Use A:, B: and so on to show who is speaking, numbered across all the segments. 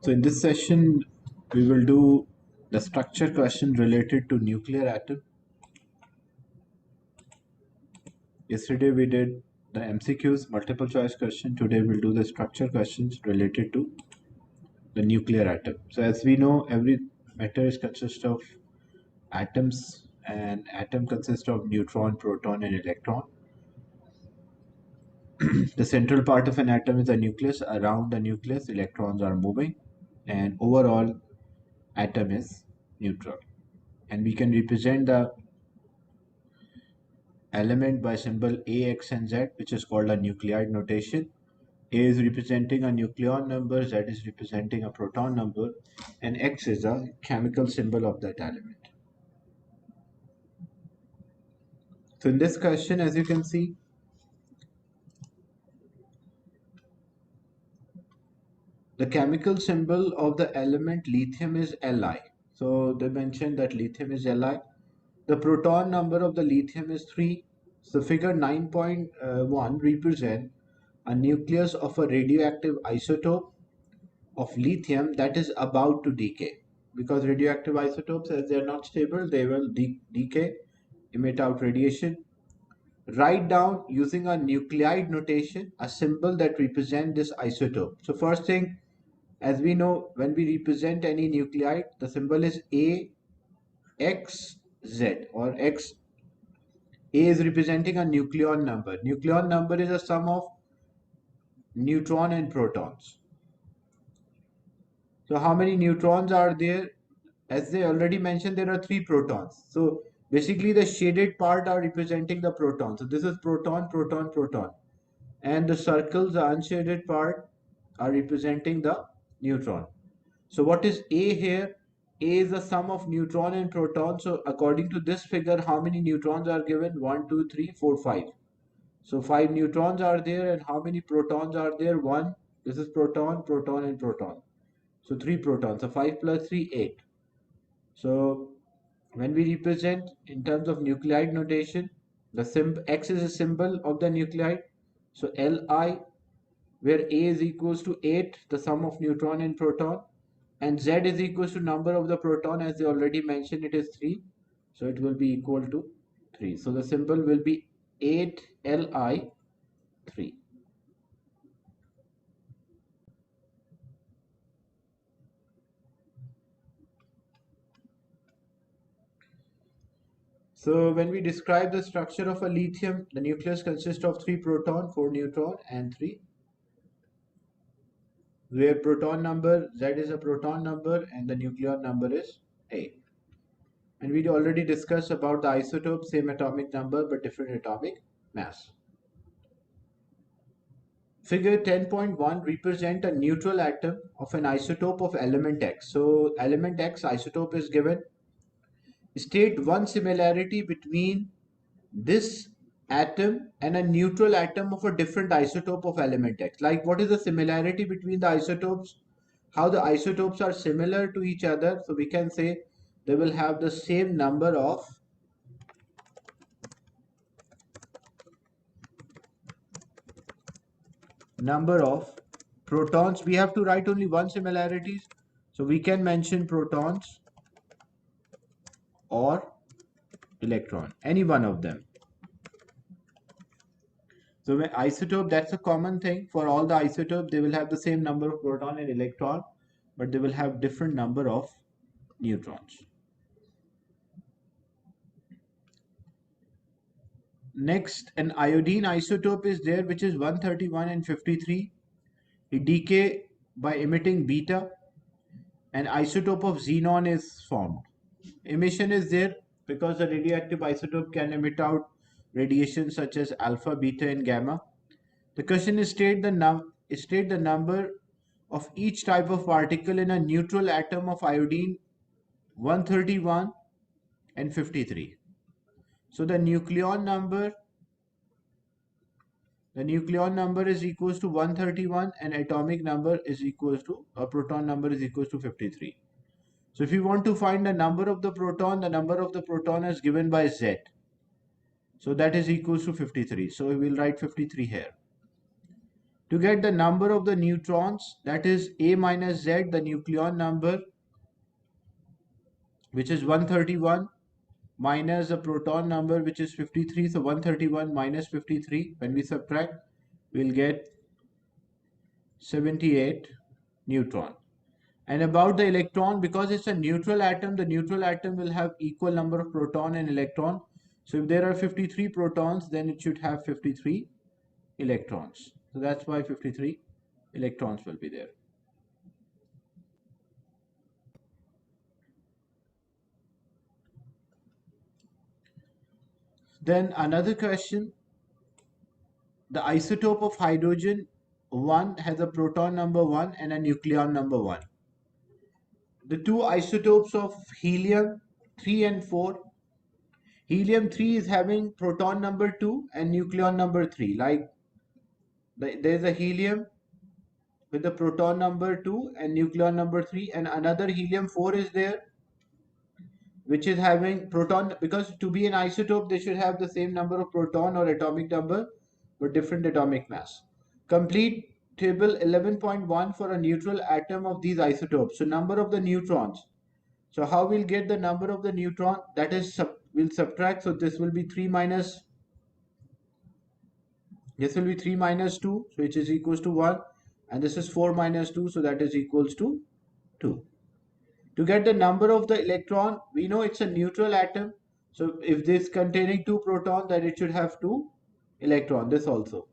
A: So in this session, we will do the structure question related to nuclear atom. Yesterday we did the MCQs, multiple choice question. Today we'll do the structure questions related to the nuclear atom. So as we know, every matter consists of atoms, and atom consists of neutron, proton, and electron. The central part of an atom is the nucleus. Around the nucleus, electrons are moving, and overall atom is neutral. And we can represent the element by symbol A, X, and Z, which is called a nuclide notation. A is representing a nucleon number, Z is representing a proton number, and X is a chemical symbol of that element. So in this question, as you can see, the chemical symbol of the element lithium is Li. So they mentioned that lithium is Li. The proton number of the lithium is 3. So figure 9.1 represents a nucleus of a radioactive isotope of lithium that is about to decay, because radioactive isotopes, as they are not stable, they will decay, emit out radiation. Write down using a nuclide notation a symbol that represents this isotope. So first thing, as we know, when we represent any nuclide, the symbol is A, X, Z, or X. A is representing a nucleon number. Nucleon number is a sum of neutron and protons. So how many neutrons are there? As they already mentioned, there are 3 protons. So basically the shaded part are representing the protons. So this is proton, proton, proton. And the circles, the unshaded part, are representing the neutron. So what is A here? A is the sum of neutron and proton. So according to this figure, how many neutrons are given? 1, 2, 3, 4, 5. So 5 neutrons are there, and how many protons are there? 1. This is proton, proton, and proton. So 3 protons. So 5 plus 3, 8. So when we represent in terms of nuclide notation, the X is a symbol of the nuclide. So Li, where A is equals to 8, the sum of neutron and proton, and Z is equals to number of the proton, as they already mentioned, it is 3. So it will be equal to 3. So the symbol will be 8Li3. So when we describe the structure of a lithium, the nucleus consists of 3 proton, 4 neutron, and 3, where proton number Z is a proton number and the nucleon number is A. And we already discussed about the isotope, same atomic number but different atomic mass. Figure 10.1 represent a neutral atom of an isotope of element X. So element X isotope is given. State one similarity between this atom and a neutral atom of a different isotope of element X. Like, what is the similarity between the isotopes? How the isotopes are similar to each other? So we can say they will have the same number of protons. We have to write only one similarities. So we can mention protons or electron, any one of them. So when isotope, that's a common thing for all the isotopes. They will have the same number of proton and electron, but they will have different number of neutrons. Next, an iodine isotope is there, which is 131 and 53. It decay by emitting beta. An isotope of xenon is formed. Emission is there because the radioactive isotope can emit out radiation such as alpha, beta, and gamma. The question is state the number of each type of particle in a neutral atom of iodine 131 and 53. So the nucleon number is equals to 131 and atomic number is equals to proton number is equals to 53. So if you want to find the number of the proton is given by Z. So that is equals to 53. So we will write 53 here. To get the number of the neutrons, that is A minus Z, the nucleon number, which is 131, minus the proton number, which is 53. So 131 minus 53, when we subtract, we'll get 78 neutron. And about the electron, because it's a neutral atom, the neutral atom will have equal number of proton and electron. So if there are 53 protons, then it should have 53 electrons. So that's why 53 electrons will be there. Then another question, the isotope of hydrogen 1 has a proton number 1 and a nucleon number 1. The two isotopes of helium 3 and 4, helium 3 is having proton number 2 and nucleon number 3. Like there's a helium with the proton number 2 and nucleon number 3, and another helium 4 is there which is having proton, because to be an isotope they should have the same number of proton or atomic number but different atomic mass. Complete table 11.1 for a neutral atom of these isotopes. So number of the neutrons. So how we'll get the number of the neutron? That is, we'll subtract. So this will be 3 minus, this will be 3 minus 2, so which is equals to 1. And this is 4 minus 2, so that is equals to 2. To get the number of the electron, we know it's a neutral atom. So if this containing 2 proton, then it should have 2 electron. This also.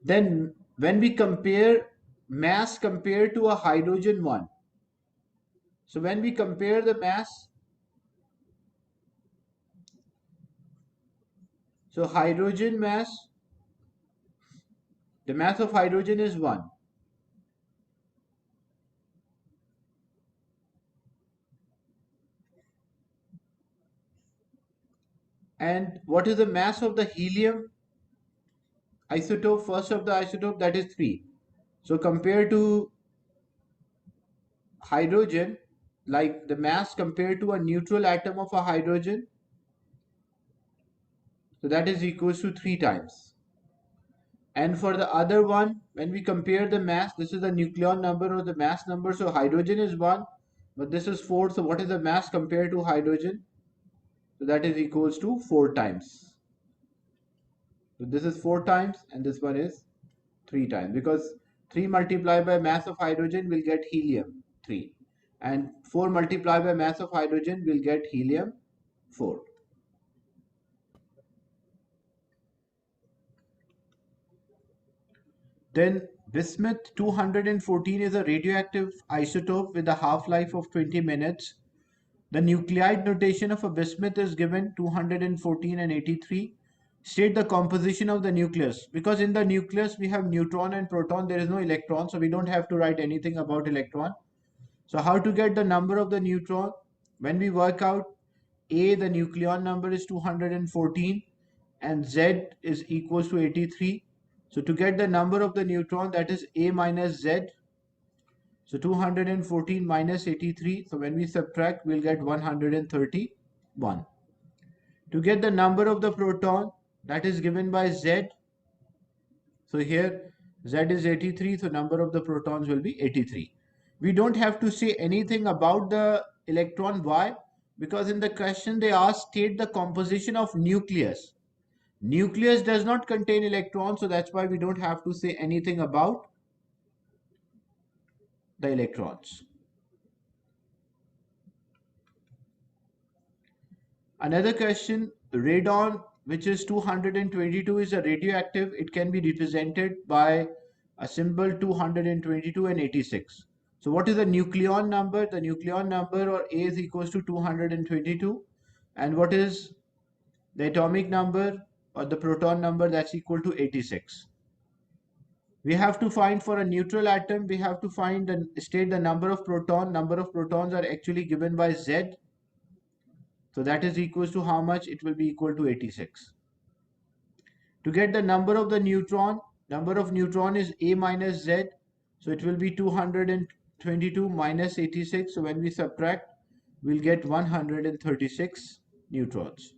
A: Then when we compare mass compared to a hydrogen one, so when we compare the mass, so hydrogen mass, the mass of hydrogen is 1. And what is the mass of the helium isotope, first of the isotope, that is 3. So compared to hydrogen, like the mass compared to a neutral atom of a hydrogen, so that is equals to 3 times. And for the other one, when we compare the mass, this is the nucleon number or the mass number. So hydrogen is 1, but this is 4. So what is the mass compared to hydrogen? So that is equals to 4 times. So this is 4 times and this one is 3 times, because 3 multiplied by mass of hydrogen will get helium 3, and 4 multiplied by mass of hydrogen will get helium 4. Then bismuth 214 is a radioactive isotope with a half-life of 20 minutes. The nuclide notation of a bismuth is given 214 and 83. State the composition of the nucleus. Because in the nucleus we have neutron and proton, there is no electron, so we don't have to write anything about electron. So how to get the number of the neutron? When we work out A, the nucleon number is 214 and Z is equals to 83. So to get the number of the neutron, that is A minus Z. So 214 minus 83. So when we subtract, we'll get 131. To get the number of the proton, that is given by Z. So here Z is 83. So number of the protons will be 83. We don't have to say anything about the electron. Why? Because in the question they ask, state the composition of nucleus. Nucleus does not contain electrons, so that's why we don't have to say anything about the electrons. Another question, radon, which is 222, is a radioactive. It can be represented by a symbol 222 and 86. So what is the nucleon number? The nucleon number, or A, is equals to 222. And what is the atomic number or the proton number? That's equal to 86. We have to find, for a neutral atom, we have to find and state the number of proton. Number of protons are actually given by Z. So that is equals to how much? It will be equal to 86. To get the number of the neutron, number of neutron is A minus Z. So it will be 222 minus 86. So when we subtract, we'll get 136 neutrons.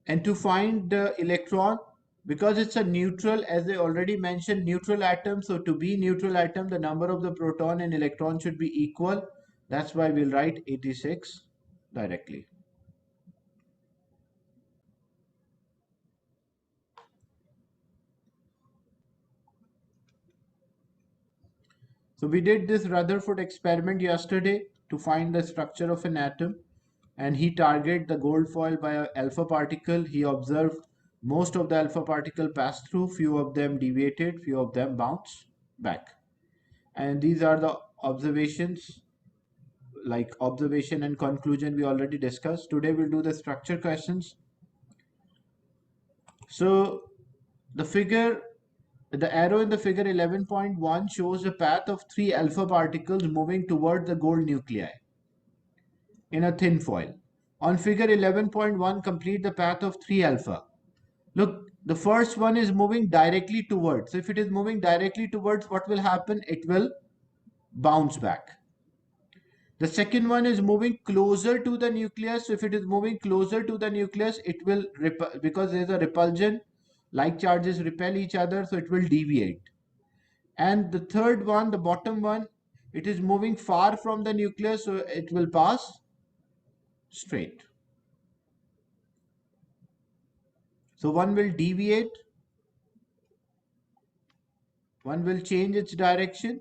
A: And to find the electron, because it's a neutral, as I already mentioned, neutral atom. So to be neutral atom, the number of the proton and electron should be equal. That's why we'll write 86 directly. So we did this Rutherford experiment yesterday to find the structure of an atom, and he targeted the gold foil by an alpha particle. He observed most of the alpha particle passed through, few of them deviated, few of them bounced back. And these are the observations, like observation and conclusion we already discussed. Today we'll do the structure questions. So the arrow in the figure 11.1 shows the path of three alpha particles moving toward the gold nuclei in a thin foil. On figure 11.1, complete the path of 3 alpha. Look, the first one is moving directly towards. So if it is moving directly towards, what will happen? It will bounce back. The second one is moving closer to the nucleus. So if it is moving closer to the nucleus, it will repel, because there is a repulsion, like charges repel each other, so it will deviate. And the third one, the bottom one, it is moving far from the nucleus, so it will pass straight. So one will deviate, one will change its direction,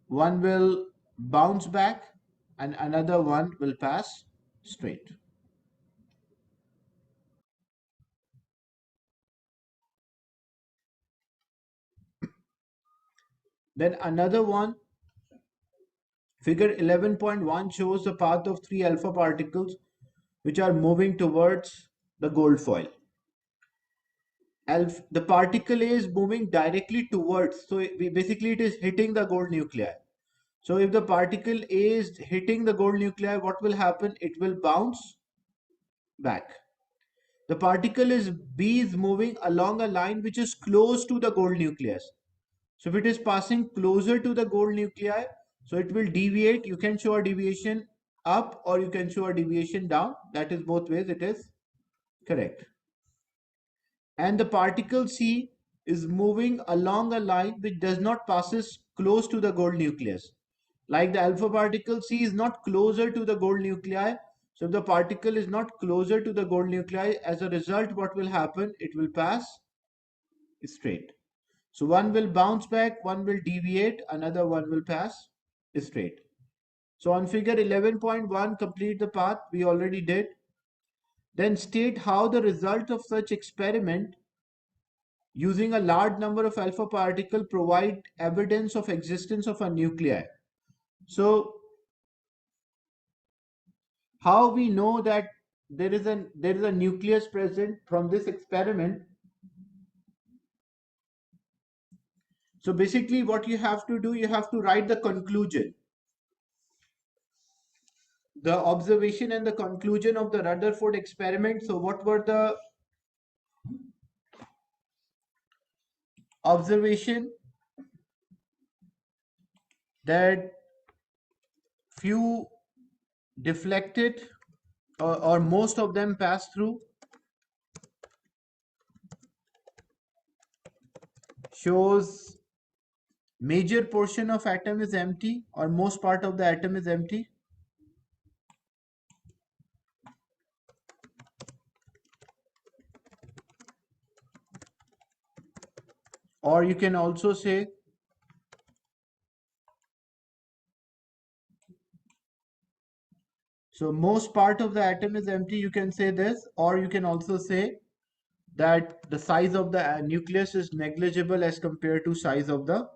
A: one will bounce back, and another one will pass straight. Then another one, figure 11.1 shows the path of three alpha particles which are moving towards the gold foil. The particle A is moving directly towards, so basically it is hitting the gold nuclei. So if the particle A is hitting the gold nuclei, what will happen? It will bounce back. The particle is B is moving along a line which is close to the gold nucleus. So if it is passing closer to the gold nuclei, so it will deviate. You can show a deviation up or you can show a deviation down. That is both ways it is correct. And the particle C is moving along a line which does not passes close to the gold nucleus. Like the alpha particle C is not closer to the gold nuclei. So if the particle is not closer to the gold nuclei, as a result, what will happen? It will pass straight. So one will bounce back, one will deviate, another one will pass straight. So on figure 11.1, complete the path we already did. Then state how the result of such experiment using a large number of alpha particle provide evidence of existence of a nuclei. So how we know that there is a nucleus present from this experiment? So basically what you have to do, you have to write the conclusion, the observation and the conclusion of the Rutherford experiment. So what were the observation? That few deflected, or most of them passed through, shows major portion of atom is empty, or most part of the atom is empty. Or you can also say, so most part of the atom is empty, you can say this. Or you can also say that the size of the nucleus is negligible as compared to size of the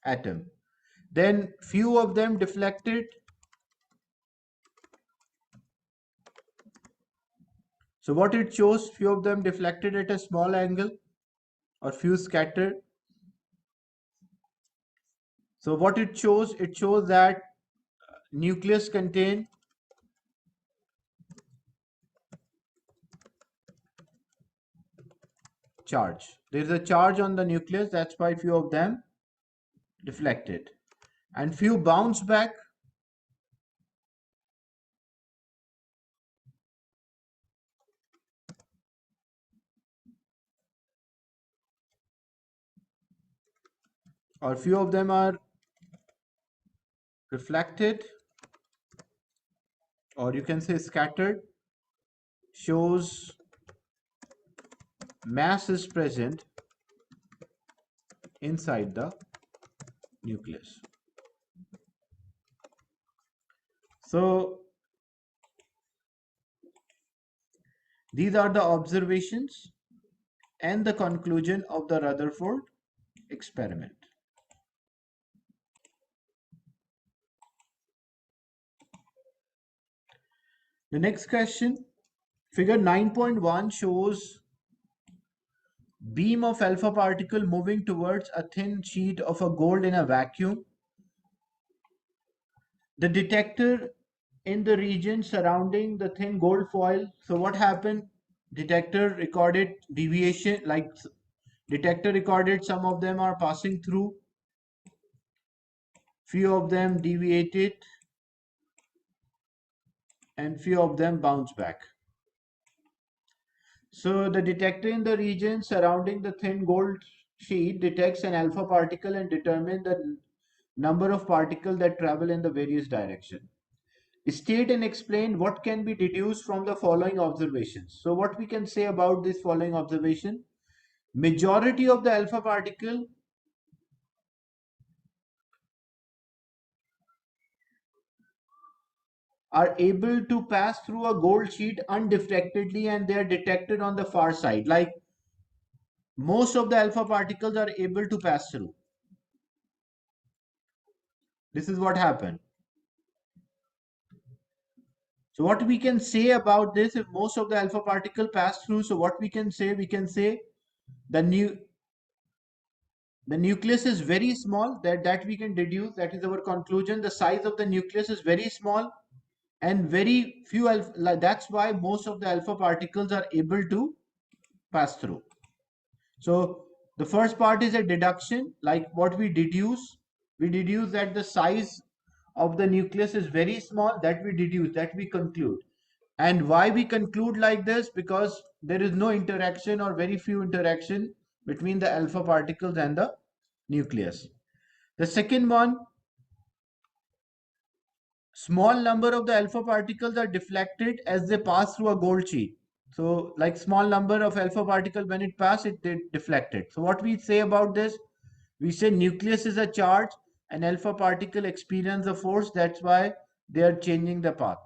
A: atom. Then few of them deflected. So what it shows, few of them deflected at a small angle, or few scattered. So what it shows that nucleus contain charge. There is a charge on the nucleus, that's why few of them deflected. And few bounce back. or few of them are reflected, or you can say scattered, shows mass is present inside the nucleus. So these are the observations and the conclusion of the Rutherford experiment. The next question, figure 9.1 shows beam of alpha particle moving towards a thin sheet of a gold in a vacuum. The detector in the region surrounding the thin gold foil. So what happened? Detector recorded deviation, like detector recorded some of them are passing through, few of them deviated, and few of them bounce back. So the detector in the region surrounding the thin gold sheet detects an alpha particle and determines the number of particles that travel in the various directions. State and explain what can be deduced from the following observations. So what we can say about this following observation, majority of the alpha particle are able to pass through a gold sheet undifractedly and they are detected on the far side. Like most of the alpha particles are able to pass through. This is what happened. So what we can say about this, if most of the alpha particle pass through, so what we can say the the nucleus is very small, that we can deduce, that is our conclusion. The size of the nucleus is very small and very few alpha, that's why most of the alpha particles are able to pass through. So the first part is a deduction, like what we deduce that the size of the nucleus is very small, that we deduce, that we conclude. And why we conclude like this? Because there is no interaction or very few interaction between the alpha particles and the nucleus. The second one, small number of the alpha particles are deflected as they pass through a gold sheet. So like small number of alpha particle, when it pass, they deflected. So what we say about this? We say nucleus is a charge and alpha particle experience a force. That's why they are changing the path.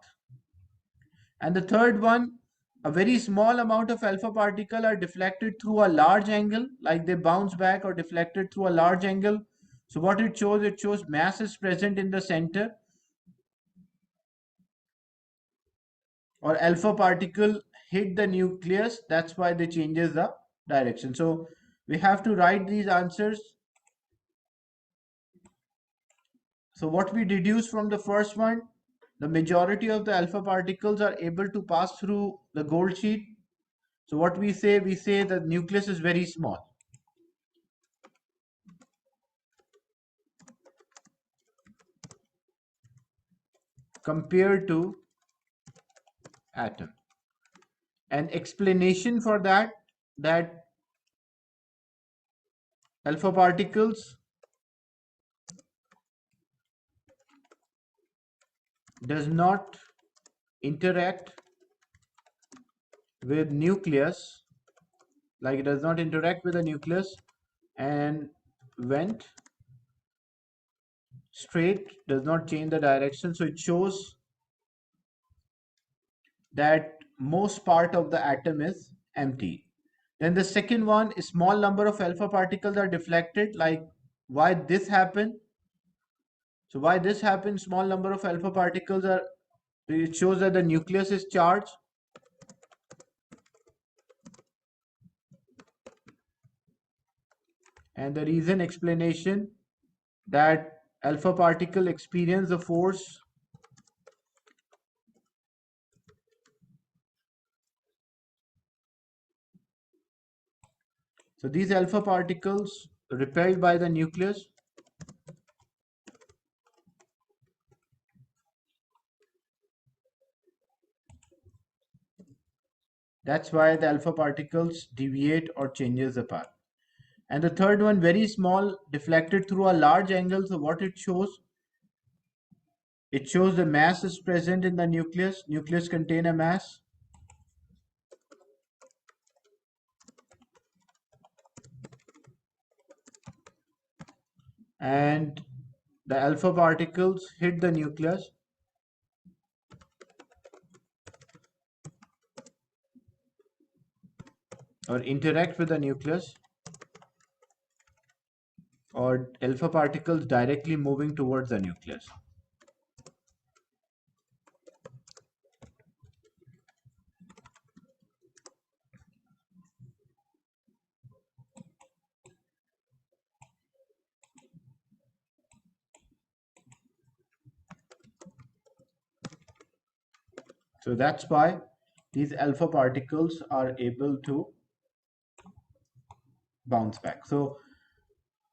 A: And the third one, a very small amount of alpha particle are deflected through a large angle, like they bounce back or deflected through a large angle. So what it shows mass is present in the center, or alpha particle hit the nucleus. That's why they changes the direction. So we have to write these answers. So what we deduce from the first one, the majority of the alpha particles are able to pass through the gold sheet. So what we say the nucleus is very small compared to atom. An explanation for that, that alpha particles does not interact with nucleus, like it does not interact with the nucleus and went straight, does not change the direction. So it shows that most part of the atom is empty. Then the second one, a small number of alpha particles are deflected. Like why this happened? So why this happens? Small number of alpha particles are, it shows that the nucleus is charged. And the reason explanation, that alpha particle experience the force so these alpha particles repelled by the nucleus. That's why the alpha particles deviate or changes the path. And the third one, very small, deflected through a large angle. So what it shows? It shows the mass is present in the nucleus. Nucleus contain a mass. And the alpha particles hit the nucleus or interact with the nucleus, or alpha particles directly moving towards the nucleus. So that's why these alpha particles are able to bounce back. So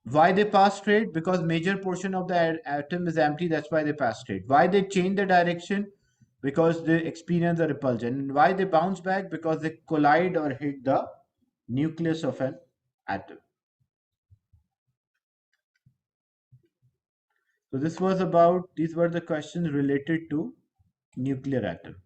A: why they pass straight? Because major portion of the atom is empty. That's why they pass straight. Why they change the direction? Because they experience a repulsion. And why they bounce back? Because they collide or hit the nucleus of an atom. So these were the questions related to nuclear atom.